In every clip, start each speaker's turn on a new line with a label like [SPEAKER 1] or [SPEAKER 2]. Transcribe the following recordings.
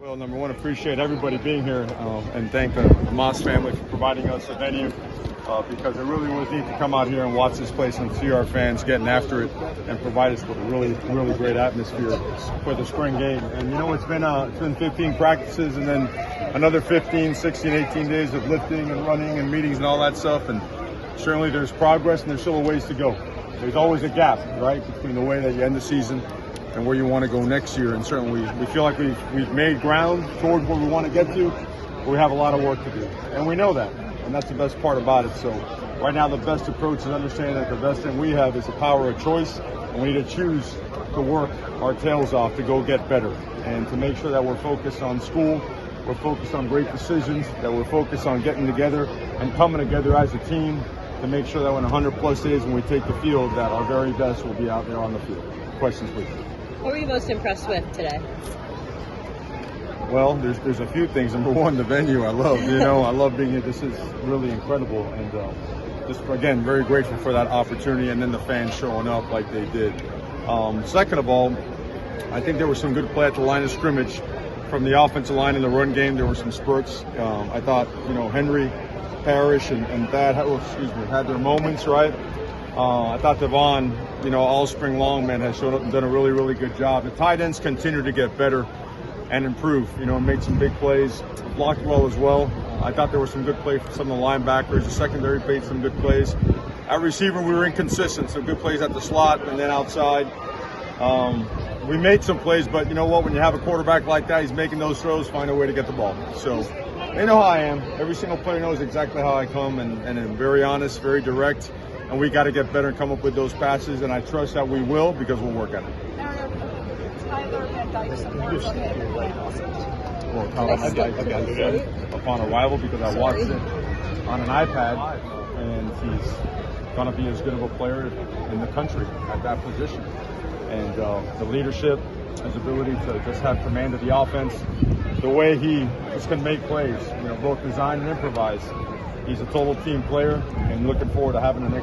[SPEAKER 1] Well, number one, appreciate everybody being here and thank the Moss family for providing us a venue because it really was neat to come out here and watch this place and see our fans getting after it and provide us with a really great atmosphere for the spring game. And you know, it's been 15 practices and then another 15, 16, 18 days of lifting and running and meetings and all that stuff. And certainly there's progress and there's still a ways to go. There's always a gap, right, between the way that you end the season and where you want to go next year. And certainly we feel like we've made ground toward where we want to get to, but we have a lot of work to do. And we know that, and that's the best part about it. So right now the best approach is understanding that the best thing we have is the power of choice, and we need to choose to work our tails off to go get better and to make sure that we're focused on school, we're focused on great decisions, that we're focused on getting together and coming together as a team to make sure that when 100+ days when we take the field, that our very best will be out there on the field. Questions, please.
[SPEAKER 2] What were you most impressed with today?
[SPEAKER 1] Well, there's a few things. Number one, the venue I love. I love being here. This is really incredible, and just again very grateful for that opportunity, and then the fans showing up like they did. Second of all, I think there was some good play at the line of scrimmage from the offensive line in the run game. There were some spurts. I thought Henry, Parrish, and Thad had their moments, right? I thought Devon, all spring long, man, has shown up and done a really good job. The tight ends continue to get better and improve, and made some big plays, blocked well as well. I thought there were some good plays from some of the linebackers. The secondary made some good plays. At receiver, we were inconsistent. Some good plays at the slot and then outside. We made some plays, but you know what? When you have a quarterback like that, he's making those throws, find a way to get the ball. So they know how I am. Every single player knows exactly how I come, and I'm very honest, very direct. And we got to get better and come up with those passes, and I trust that we will because we'll work at it.
[SPEAKER 3] Tyler Van Dyke's words on him.
[SPEAKER 1] Well, Tyler Van Dyke again upon arrival because I watched it on an iPad, and he's going to be as good of a player in the country at that position. And the leadership, his ability to just have command of the offense, the way he just can make plays, both design and improvise. He's a total team player, and looking forward to having an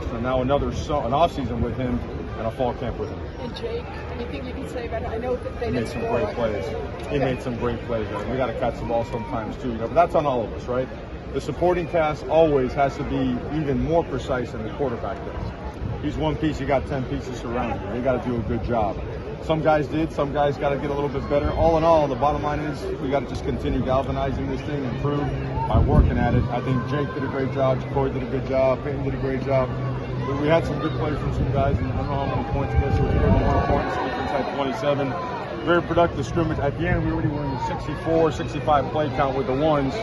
[SPEAKER 1] off season with him and a fall camp with him.
[SPEAKER 3] And Jake, anything you can say about it? I know that they
[SPEAKER 1] made some great plays. He made some great plays. We got to catch the ball sometimes too, but that's on all of us, right? The supporting cast always has to be even more precise than the quarterback does. He's one piece, you got 10 pieces surrounding him. You got to do a good job. Some guys did, some guys got to get a little bit better. All in all, the bottom line is we got to just continue galvanizing this thing, improve by working at it. I think Jake did a great job, Jacory did a good job, Peyton did a great job. We had some good plays from some guys, and I don't know how many points it was. It was 31 points, defense had 27. Very productive scrimmage. At the end, we already were in the 64, 65 play count with the ones,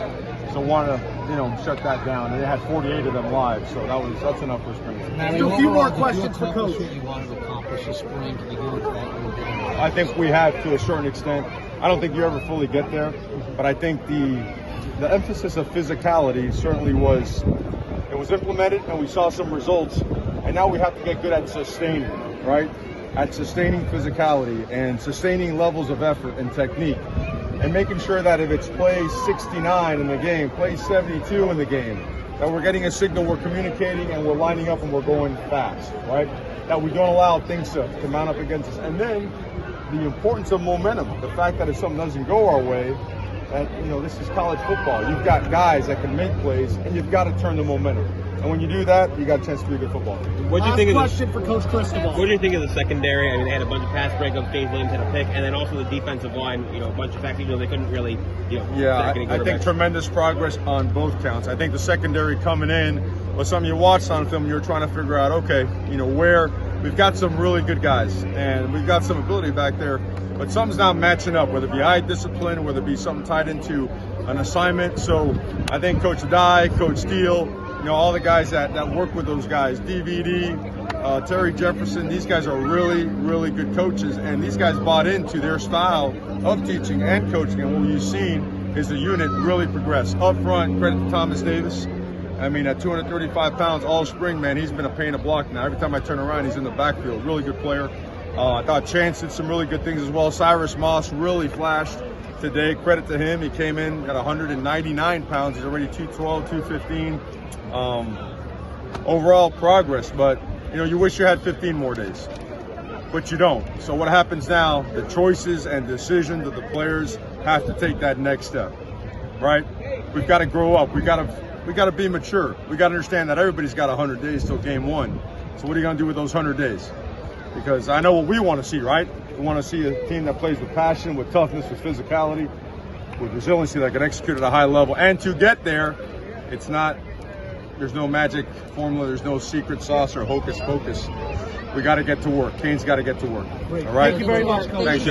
[SPEAKER 1] so wanted to shut that down. And they had 48 of them live, so that's enough for scrimmage.
[SPEAKER 4] A few more questions for Coach. You wanted to accomplish this spring. Can you go into that?
[SPEAKER 1] I think we have to a certain extent. I don't think you ever fully get there, but I think the emphasis of physicality certainly was implemented, and we saw some results. And now we have to get good at sustaining, right? At sustaining physicality and sustaining levels of effort and technique, and making sure that if it's play 69 in the game, play 72 in the game, that we're getting a signal, we're communicating, and we're lining up and we're going fast, right? That we don't allow things to mount up against us. And then the importance of momentum, the fact that if something doesn't go our way, that this is college football. You've got guys that can make plays, and you've got to turn the momentum. And when you do that, you got a chance to be a good football.
[SPEAKER 4] What do you think question for Coach Cristobal.
[SPEAKER 5] What do you think of the secondary? I mean, they had a bunch of pass breakups. James Williams had a pick, and then also the defensive line. A bunch of sacks. They couldn't really.
[SPEAKER 1] Yeah, I think tremendous progress on both counts. I think the secondary coming in was something you watched on film. You're trying to figure out, okay, where we've got some really good guys, and we've got some ability back there, but something's not matching up. Whether it be eye discipline, whether it be something tied into an assignment. So I think Coach Dye, Coach Steele, all the guys that work with those guys, DVD, Terry Jefferson, these guys are really good coaches, and these guys bought into their style of teaching and coaching, and what you've seen is the unit really progress. Up front, credit to Thomas Davis. I mean, at 235 pounds all spring, man, he's been a pain to block now. Every time I turn around, he's in the backfield. Really good player. I thought Chance did some really good things as well. Cyrus Moss really flashed today. Credit to him. He came in at 199 pounds. He's already 212, 215. Overall progress, but you wish you had 15 more days. but you don't. So what happens now, the choices and decisions that the players have to take that next step, right? We've got to grow up. We got to be mature. We got to understand that everybody's got 100 days till game one. So what are you going to do with those 100 days? Because I know what we want to see, right? We want to see a team that plays with passion, with toughness, with physicality, with resiliency, that can execute at a high level. And to get there, it's not, there's no magic formula, there's no secret sauce or hocus pocus. We got to get to work. Kane's got to get to work. All right?
[SPEAKER 4] Thank you very much, Coach.
[SPEAKER 1] Thanks,